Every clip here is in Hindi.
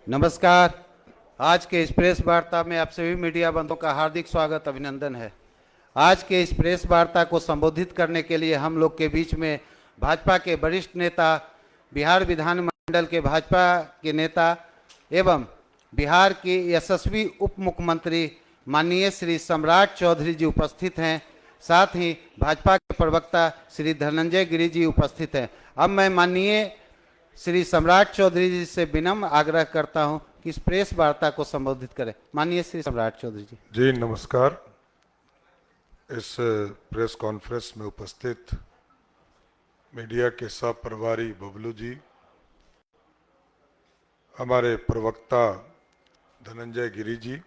नमस्कार। आज के इस प्रेस वार्ता में आप सभी मीडिया बंधुओं का हार्दिक स्वागत अभिनंदन है। आज के इस प्रेस वार्ता को संबोधित करने के लिए हम लोग के बीच में भाजपा के वरिष्ठ नेता, बिहार विधानमंडल के भाजपा के नेता एवं बिहार के यशस्वी उप मुख्यमंत्री माननीय श्री सम्राट चौधरी जी उपस्थित हैं। साथ ही भाजपा के प्रवक्ता श्री धनंजय गिरि जी उपस्थित हैं। अब मैं माननीय श्री सम्राट चौधरी जी से विनम्र आग्रह करता हूं कि इस प्रेस वार्ता को संबोधित करें। माननीय श्री सम्राट चौधरी जी। जी नमस्कार। इस प्रेस कॉन्फ्रेंस में उपस्थित मीडिया के सब प्रभारी बबलू जी, हमारे प्रवक्ता धनंजय गिरि जी,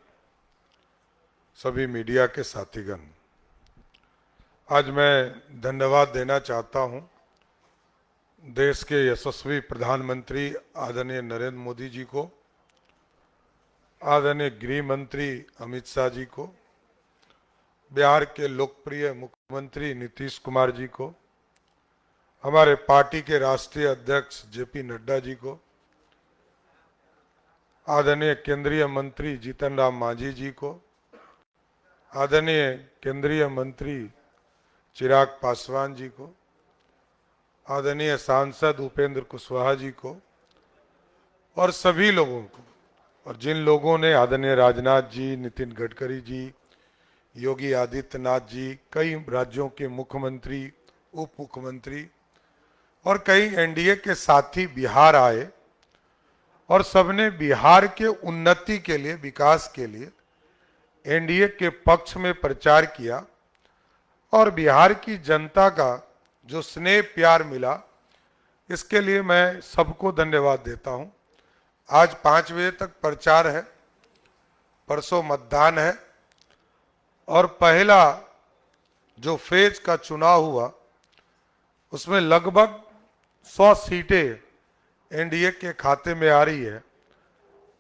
सभी मीडिया के साथीगण, आज मैं धन्यवाद देना चाहता हूं देश के यशस्वी प्रधानमंत्री आदरणीय नरेंद्र मोदी जी को, आदरणीय गृह मंत्री अमित शाह जी को, बिहार के लोकप्रिय मुख्यमंत्री नीतीश कुमार जी को, हमारे पार्टी के राष्ट्रीय अध्यक्ष जेपी नड्डा जी को, आदरणीय केंद्रीय मंत्री जीतन राम मांझी जी को, आदरणीय केंद्रीय मंत्री चिराग पासवान जी को, आदरणीय सांसद उपेंद्र कुशवाहा जी को और सभी लोगों को, और जिन लोगों ने आदरणीय राजनाथ जी, नितिन गडकरी जी, योगी आदित्यनाथ जी, कई राज्यों के मुख्यमंत्री, उप मुख्यमंत्री और कई एनडीए के साथी बिहार आए और सबने बिहार के उन्नति के लिए, विकास के लिए एनडीए के पक्ष में प्रचार किया और बिहार की जनता का जो स्नेह प्यार मिला, इसके लिए मैं सबको धन्यवाद देता हूं। आज 5 बजे तक प्रचार है, परसों मतदान है और पहला जो फेज का चुनाव हुआ उसमें लगभग 100 सीटें एनडीए के खाते में आ रही है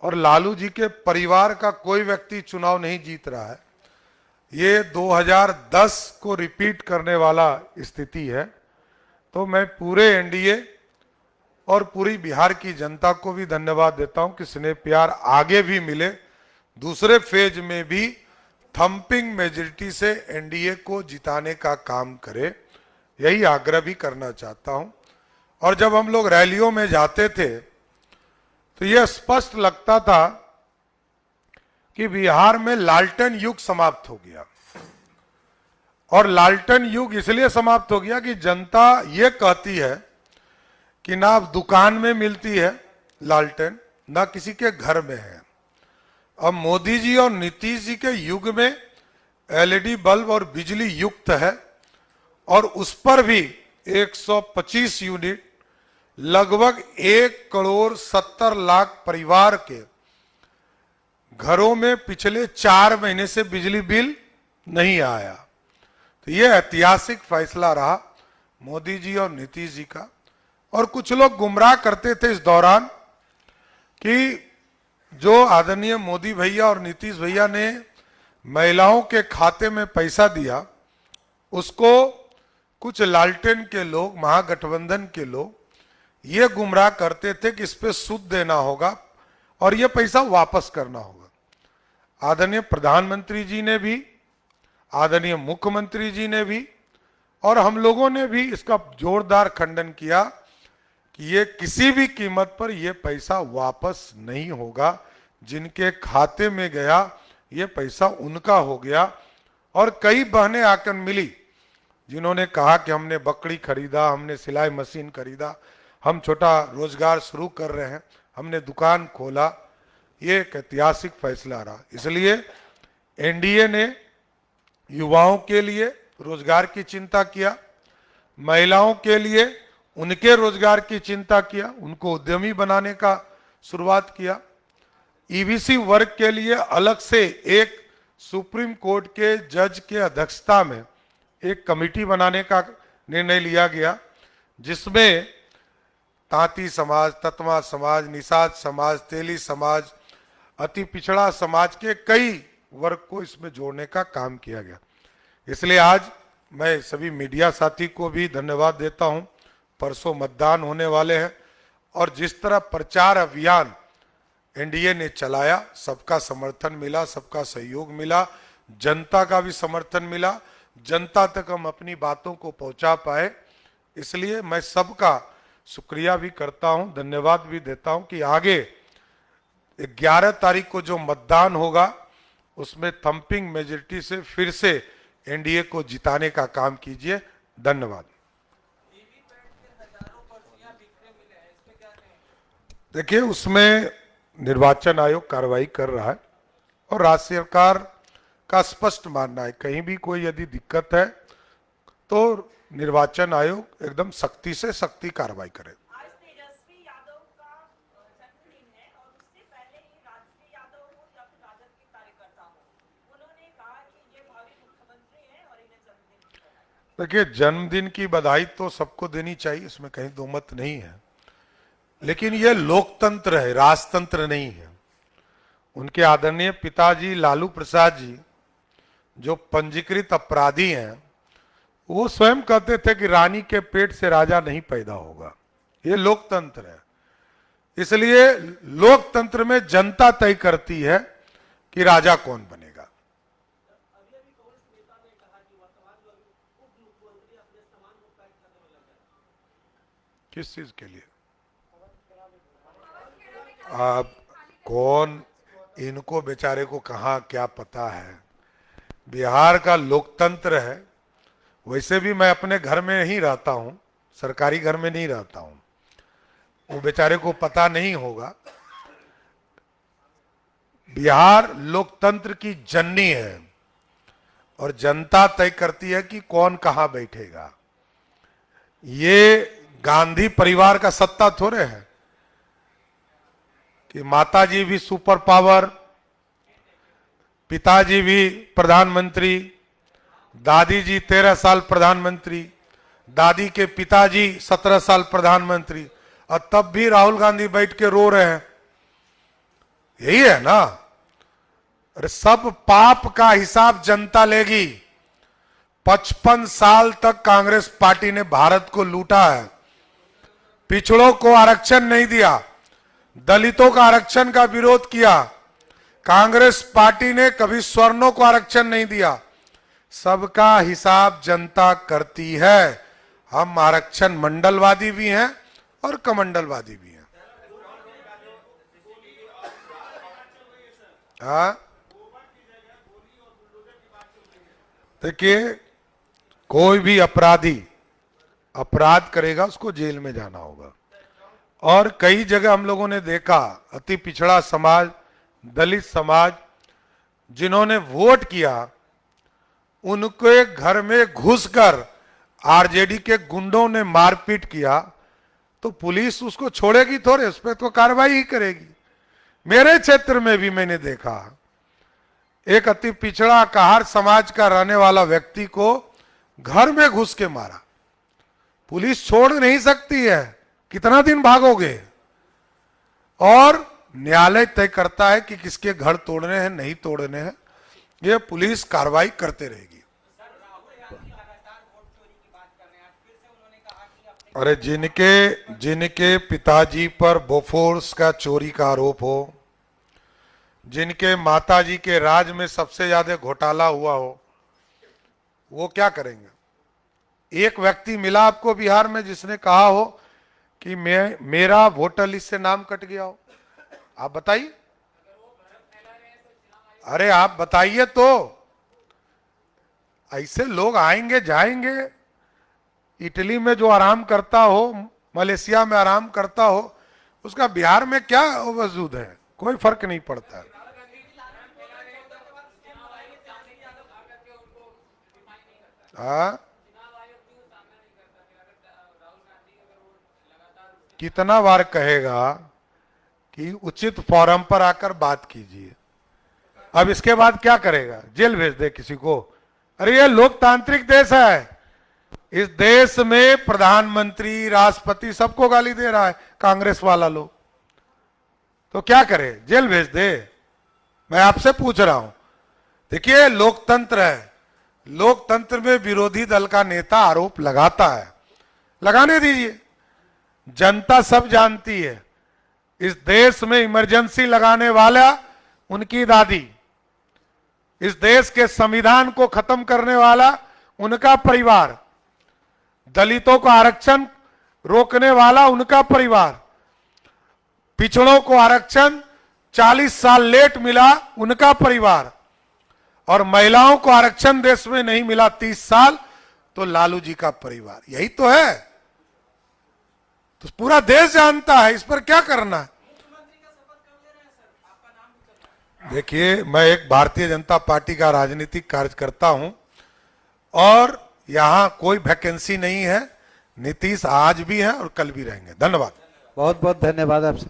और लालू जी के परिवार का कोई व्यक्ति चुनाव नहीं जीत रहा है। ये 2010 को रिपीट करने वाला स्थिति है। तो मैं पूरे एनडीए और पूरी बिहार की जनता को भी धन्यवाद देता हूं कि स्नेह प्यार आगे भी मिले, दूसरे फेज में भी थंपिंग मेजॉरिटी से एनडीए को जिताने का काम करे, यही आग्रह भी करना चाहता हूं। और जब हम लोग रैलियों में जाते थे तो यह स्पष्ट लगता था कि बिहार में लालटेन युग समाप्त हो गया। और लालटेन युग इसलिए समाप्त हो गया कि जनता ये कहती है कि ना अब दुकान में मिलती है लालटेन, ना किसी के घर में है। अब मोदी जी और नीतीश जी के युग में एलईडी बल्ब और बिजली युक्त है और उस पर भी 125 यूनिट, लगभग 1,70,00,000 परिवार के घरों में पिछले 4 महीने से बिजली बिल नहीं आया। तो ये ऐतिहासिक फैसला रहा मोदी जी और नीतीश जी का। और कुछ लोग गुमराह करते थे इस दौरान कि जो आदरणीय मोदी भैया और नीतीश भैया ने महिलाओं के खाते में पैसा दिया, उसको कुछ लालटेन के लोग, महागठबंधन के लोग ये गुमराह करते थे कि इस पे सूद देना होगा और ये पैसा वापस करना होगा। आदरणीय प्रधानमंत्री जी ने भी, आदरणीय मुख्यमंत्री जी ने भी और हम लोगों ने भी इसका जोरदार खंडन किया कि ये किसी भी कीमत पर ये पैसा वापस नहीं होगा। जिनके खाते में गया ये पैसा उनका हो गया। और कई बहनें आकर मिली जिन्होंने कहा कि हमने बकरी खरीदा, हमने सिलाई मशीन खरीदा, हम छोटा रोजगार शुरू कर रहे हैं, हमने दुकान खोला। ये एक ऐतिहासिक फैसला रहा। इसलिए एनडीए ने युवाओं के लिए रोजगार की चिंता किया, महिलाओं के लिए उनके रोजगार की चिंता किया, उनको उद्यमी बनाने का शुरुआत किया। ईबीसी वर्ग के लिए अलग से एक सुप्रीम कोर्ट के जज के अध्यक्षता में एक कमेटी बनाने का निर्णय लिया गया, जिसमें तांती समाज, ततमा समाज, निषाद समाज, तेली समाज, अति पिछड़ा समाज के कई वर्ग को इसमें जोड़ने का काम किया गया। इसलिए आज मैं सभी मीडिया साथी को भी धन्यवाद देता हूं। परसों मतदान होने वाले हैं और जिस तरह प्रचार अभियान एनडीए ने चलाया, सबका समर्थन मिला, सबका सहयोग मिला, जनता का भी समर्थन मिला, जनता तक हम अपनी बातों को पहुंचा पाए। इसलिए मैं सबका शुक्रिया भी करता हूं, धन्यवाद भी देता हूं कि आगे 11 तारीख को जो मतदान होगा उसमें थंपिंग मेजॉरिटी से फिर से एनडीए को जिताने का काम कीजिए। धन्यवाद। देखिए, उसमें निर्वाचन आयोग कार्रवाई कर रहा है और राज्य सरकार का स्पष्ट मानना है कहीं भी कोई यदि दिक्कत है तो निर्वाचन आयोग एकदम सख्ती से सख्ती कार्रवाई करे। आज तेजस्वी यादव का जन्मदिन है और उससे पहले ही राजश्री यादव हो या फिर राजद के कार्यकर्ता हो, उन्होंने कहा कि ये भावी मुख्यमंत्री हैं और इन्हें जन्मदिन की बधाई। देखिए, जन्मदिन की बधाई तो सबको देनी चाहिए, इसमें कहीं दो मत नहीं है, लेकिन ये लोकतंत्र है, राजतंत्र नहीं है। उनके आदरणीय पिताजी लालू प्रसाद जी जो पंजीकृत अपराधी हैं, वो स्वयं कहते थे कि रानी के पेट से राजा नहीं पैदा होगा। ये लोकतंत्र है, इसलिए लोकतंत्र में जनता तय करती है कि राजा कौन बनेगा। किस चीज के लिए? आप कौन, इनको बेचारे को कहाँ क्या पता है। बिहार का लोकतंत्र है। वैसे भी मैं अपने घर में नहीं रहता हूं, सरकारी घर में नहीं रहता हूं, वो बेचारे को पता नहीं होगा। बिहार लोकतंत्र की जननी है और जनता तय करती है कि कौन कहां बैठेगा। ये गांधी परिवार का सत्ता थोड़े है कि माताजी भी सुपर पावर, पिताजी भी प्रधानमंत्री, दादी जी 13 साल प्रधानमंत्री, दादी के पिताजी 17 साल प्रधानमंत्री, और तब भी राहुल गांधी बैठ के रो रहे हैं। यही है ना। अरे सब पाप का हिसाब जनता लेगी। 55 साल तक कांग्रेस पार्टी ने भारत को लूटा है। पिछड़ों को आरक्षण नहीं दिया, दलितों का आरक्षण का विरोध किया। कांग्रेस पार्टी ने कभी सवर्णों को आरक्षण नहीं दिया। सबका हिसाब जनता करती है। हम आरक्षण मंडलवादी भी हैं और कमंडलवादी भी हैं। हाँ, देखिए, कोई भी अपराधी अपराध करेगा उसको जेल में जाना होगा। और कई जगह हम लोगों ने देखा, अति पिछड़ा समाज, दलित समाज जिन्होंने वोट किया, उनके घर में घुसकर आरजेडी के गुंडों ने मारपीट किया, तो पुलिस उसको छोड़ेगी थोड़े, उस पर तो कार्रवाई ही करेगी। मेरे क्षेत्र में भी मैंने देखा, एक अति पिछड़ा कहार समाज का रहने वाला व्यक्ति को घर में घुस के मारा। पुलिस छोड़ नहीं सकती है, कितना दिन भागोगे? और न्यायालय तय करता है कि किसके घर तोड़ने हैं, नहीं तोड़ने हैं। ये पुलिस कार्रवाई करते रहेगी। अरे जिनके पिताजी पर बोफोर्स का चोरी का आरोप हो, जिनके माताजी के राज में सबसे ज्यादा घोटाला हुआ हो, वो क्या करेंगे? एक व्यक्ति मिला आपको बिहार में जिसने कहा हो कि मेरा वोटर लिस्ट से नाम कट गया हो? आप बताइए। अरे आप बताइए तो। ऐसे लोग आएंगे जाएंगे। इटली में जो आराम करता हो, मलेशिया में आराम करता हो, उसका बिहार में क्या वजूद है? कोई फर्क नहीं पड़ता है। हाँ, कितना बार कहेगा कि उचित फोरम पर आकर बात कीजिए। अब इसके बाद क्या करेगा? जेल भेज दे किसी को? अरे ये लोकतांत्रिक देश है। इस देश में प्रधानमंत्री, राष्ट्रपति सबको गाली दे रहा है कांग्रेस वाला लोग, तो क्या करे? जेल भेज दे? मैं आपसे पूछ रहा हूं। देखिए, लोकतंत्र है। लोकतंत्र में विरोधी दल का नेता आरोप लगाता है, लगाने दीजिए। जनता सब जानती है। इस देश में इमरजेंसी लगाने वाला उनकी दादी, इस देश के संविधान को खत्म करने वाला उनका परिवार, दलितों का आरक्षण रोकने वाला उनका परिवार, पिछड़ों को आरक्षण 40 साल लेट मिला उनका परिवार, और महिलाओं को आरक्षण देश में नहीं मिला 30 साल तो लालू जी का परिवार। यही तो है, तो पूरा देश जानता है, इस पर क्या करना है। देखिए, मैं एक भारतीय जनता पार्टी का राजनीतिक कार्यकर्ता हूं और यहां कोई वैकेंसी नहीं है। नीतीश आज भी है और कल भी रहेंगे। धन्यवाद। बहुत बहुत धन्यवाद आपसे।